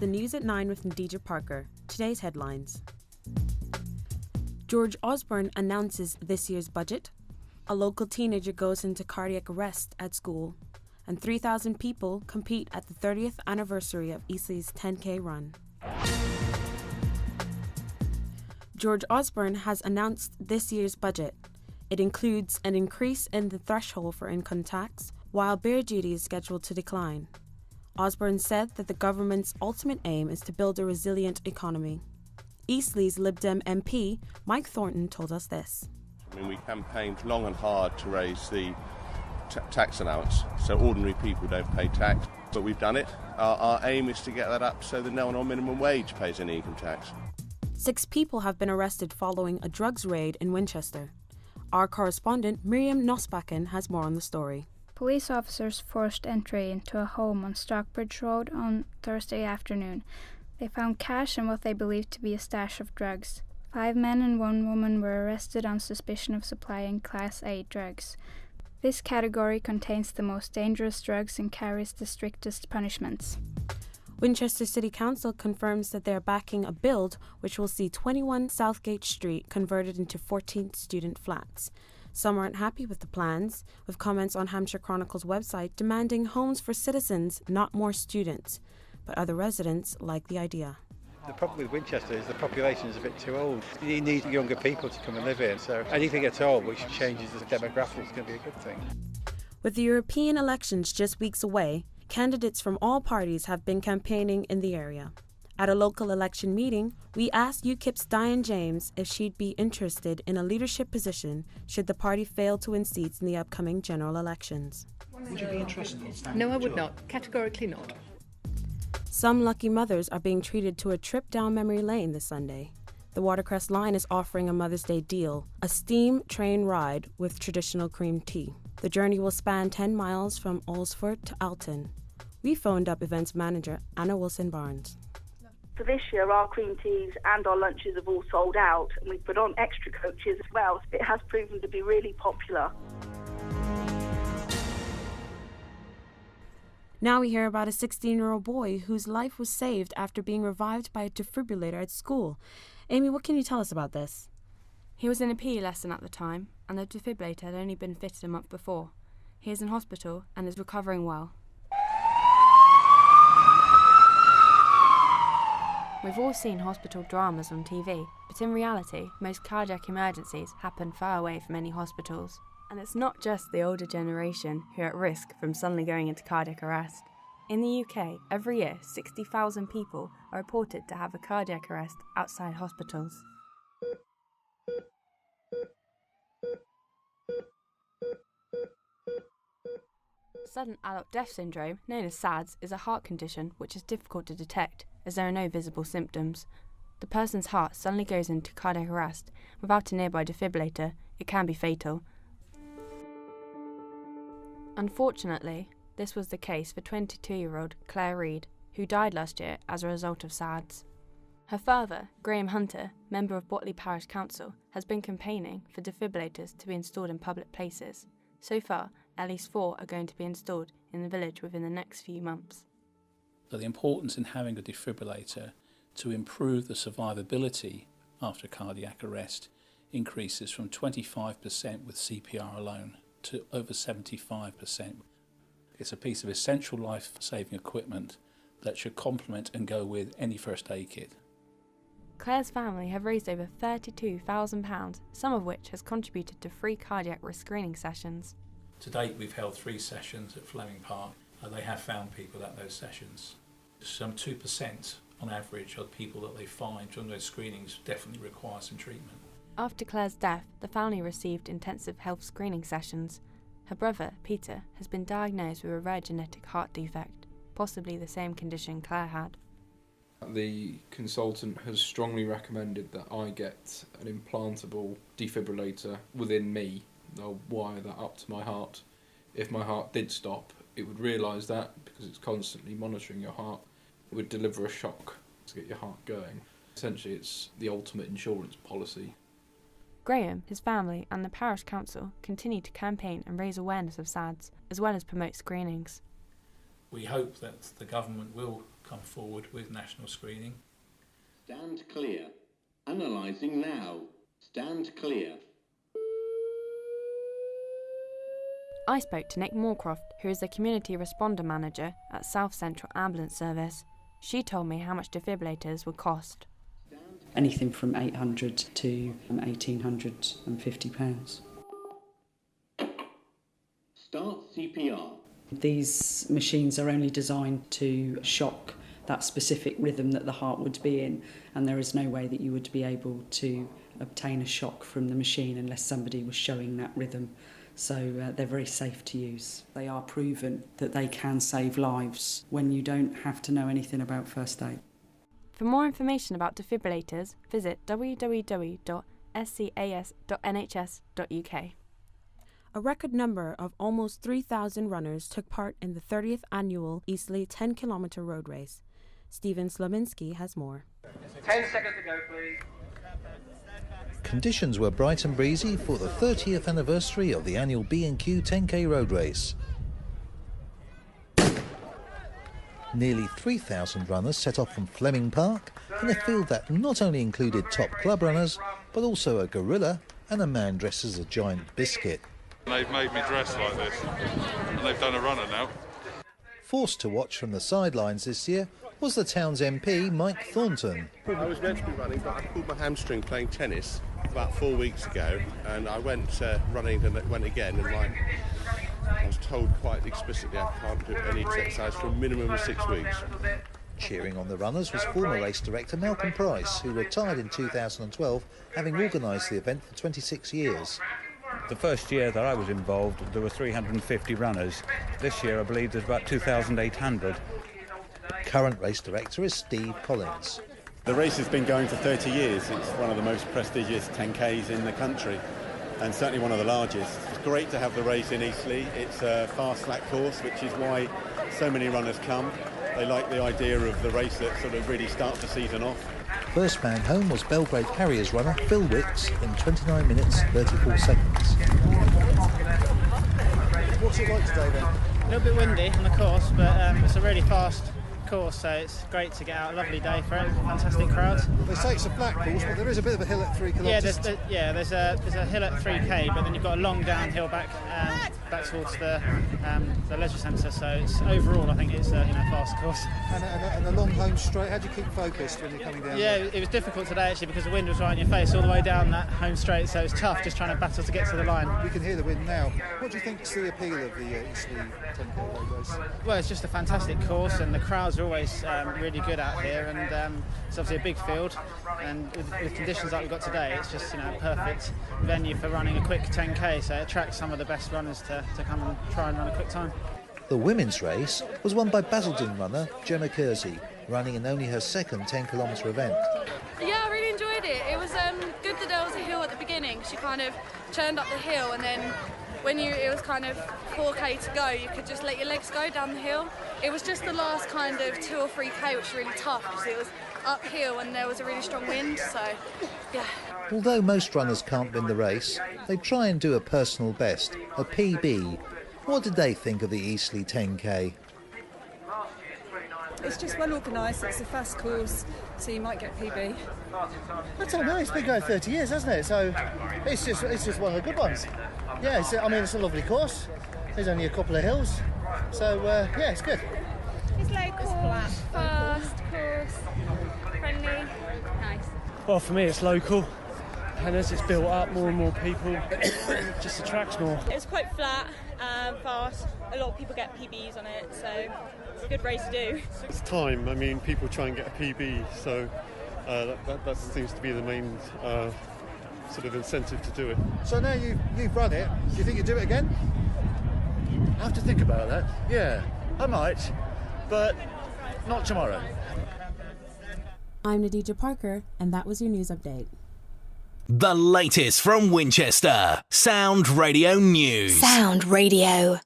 the News at 9 with Nadidja Parker. Today's headlines. George Osborne announces this year's budget. A local teenager goes into cardiac arrest at school. And 3,000 people compete at the 30th anniversary of Eastleigh's 10K run. George Osborne has announced this year's budget. It includes an increase in the threshold for income tax, while bear duty is scheduled to decline. Osborne said that the government's ultimate aim is to build a resilient economy. Eastleigh's Lib Dem MP, Mike Thornton, told us this. We campaigned long and hard to raise the tax allowance so ordinary people don't pay tax, but we've done it. Our aim is to get that up so that no one on minimum wage pays any income tax. 6 people have been arrested following a drugs raid in Winchester. Our correspondent, Mirjam Naustbakken, has more on the story. Police officers forced entry into a home on Stockbridge Road on Thursday afternoon. They found cash and what they believed to be a stash of drugs. 5 men and 1 woman were arrested on suspicion of supplying Class A drugs. This category contains the most dangerous drugs and carries the strictest punishments. Winchester City Council confirms that they are backing a bill which will see 21 Southgate Street converted into 14 student flats. Some aren't happy with the plans, with comments on Hampshire Chronicle's website demanding homes for citizens, not more students. But other residents like the idea. The problem with Winchester is the population is a bit too old. You need younger people to come and live here, so anything at all which changes the demographics is going to be a good thing. With the European elections just weeks away, candidates from all parties have been campaigning in the area. At a local election meeting, we asked UKIP's Diane James if she'd be interested in a leadership position should the party fail to win seats in the upcoming general elections. Would you be interested in standing? No, I would not. Categorically not. Some lucky mothers are being treated to a trip down memory lane this Sunday. The Watercress Line is offering a Mother's Day deal, a steam train ride with traditional cream tea. The journey will span 10 miles from Alresford to Alton. We phoned up events manager Anna Wilson-Barnes. For this year, our cream teas and our lunches have all sold out, and we put on extra coaches as well. It has proven to be really popular. Now we hear about a 16-year-old boy whose life was saved after being revived by a defibrillator at school. Amy, what can you tell us about this? He was in a PE lesson at the time, and the defibrillator had only been fitted a month before. He is in hospital and is recovering well. We've all seen hospital dramas on TV, but in reality, most cardiac emergencies happen far away from any hospitals. And it's not just the older generation who are at risk from suddenly going into cardiac arrest. In the UK, every year, 60,000 people are reported to have a cardiac arrest outside hospitals. Sudden adult death syndrome, known as SADS, is a heart condition which is difficult to detect as there are no visible symptoms. The person's heart suddenly goes into cardiac arrest. Without a nearby defibrillator, it can be fatal. Unfortunately, this was the case for 22-year-old Claire Reid, who died last year as a result of SADS. Her father, Graham Hunter, member of Botley Parish Council, has been campaigning for defibrillators to be installed in public places. So far, at least 4 are going to be installed in the village within the next few months. So the importance in having a defibrillator to improve the survivability after cardiac arrest increases from 25% with CPR alone to over 75%. It's a piece of essential life-saving equipment that should complement and go with any first aid kit. Claire's family have raised over £32,000, some of which has contributed to free cardiac risk screening sessions. To date, we've held 3 sessions at Fleming Park. They have found people at those sessions. Some 2% on average of people that they find from those screenings definitely require some treatment. After Claire's death, the family received intensive health screening sessions. Her brother, Peter, has been diagnosed with a rare genetic heart defect, possibly the same condition Claire had. The consultant has strongly recommended that I get an implantable defibrillator within me. They'll wire that up to my heart. If my heart did stop, it would realise that because it's constantly monitoring your heart. It would deliver a shock to get your heart going. Essentially, it's the ultimate insurance policy. Graham, his family and the parish council continue to campaign and raise awareness of SADS, as well as promote screenings. We hope that the government will come forward with national screening. Stand clear. Analysing now. Stand clear. I spoke to Nick Moorcroft, who is the Community Responder Manager at South Central Ambulance Service. She told me how much defibrillators would cost. Anything from £800 to £1,850. Start CPR. These machines are only designed to shock that specific rhythm that the heart would be in, and there is no way that you would be able to obtain a shock from the machine unless somebody was showing that rhythm. So they're very safe to use. They are proven that they can save lives when you don't have to know anything about first aid. For more information about defibrillators, visit www.scas.nhs.uk. A record number of almost 3,000 runners took part in the 30th annual Eastleigh 10-kilometre road race. Stephen Slominski has more. 10 seconds to go, please. Conditions were bright and breezy for the 30th anniversary of the annual B&Q 10k road race. Nearly 3,000 runners set off from Fleming Park in a field that not only included top club runners, but also a gorilla and a man dressed as a giant biscuit. They've made me dress like this, and they've done a runner now. Forced to watch from the sidelines this year was the town's MP, Mike Thornton. I was meant to be running, but I pulled my hamstring playing tennis about 4 weeks ago, and I went running and went again, and I was told quite explicitly I can't do any exercise for a minimum of 6 weeks. Cheering on the runners was former race director Malcolm Price, who retired in 2012, having organised the event for 26 years. The first year that I was involved, there were 350 runners. This year, I believe there's about 2,800. Current race director is Steve Collins. The race has been going for 30 years. It's one of the most prestigious 10Ks in the country, and certainly one of the largest. It's great to have the race in Eastleigh. It's a fast, flat course, which is why so many runners come. They like the idea of the race that sort of really starts the season off. First man home was Belgrade Harriers runner Phil Wicks in 29 minutes 34 seconds. What's it like today then? A little bit windy on the course, but it's a really fast course, so it's great to get out. A lovely day for it, fantastic crowds. They say it's a flat course, but there is a bit of a hill at 3 kilometres. There's a hill at 3k, but then you've got a long downhill back towards the leisure centre. So it's overall, I think it's a fast course. And a long home straight. How do you keep focused when you're coming down? Yeah, it was difficult today actually because the wind was right in your face all the way down that home straight. So it's tough just trying to battle to get to the line. We can hear the wind now. What do you think is the appeal of the Eastleigh 10k road race? Well, it's just a fantastic course, and the crowds are always really good out here, and it's obviously a big field, and with conditions like we've got today, it's just a perfect venue for running a quick 10k, so it attracts some of the best runners to come and try and run a quick time. The women's race was won by Basildon runner Gemma Kersey, running in only her second 10-kilometre event. Yeah, I really enjoyed it. It was good that there was a hill at the beginning. She kind of churned up the hill, and then when it was kind of 4k to go, you could just let your legs go down the hill. It was just the last kind of 2 or 3k which was really tough because it was uphill and there was a really strong wind, so yeah. Although most runners can't win the race, they try and do a personal best, a PB. What did they think of the Eastleigh 10k? It's just well organised, it's a fast course, so you might get PB. I don't know, it's been going 30 years, hasn't it? So it's just one of the good ones. Yeah, it's a lovely course. There's only a couple of hills, so yeah, it's good. It's local, fast course, friendly, nice. Well, for me it's local, and as it's built up, more and more people, it just attracts more. It's quite flat, fast, a lot of people get PBs on it, so it's a good race to do. It's time, I mean, people try and get a PB, so that seems to be the main sort of incentive to do it. So now you've run it, do you think you'd do it again? I have to think about that. Yeah, I might, but not tomorrow. I'm Nadidja Parker, and that was your news update. The latest from Winchester. Sound Radio News. Sound Radio.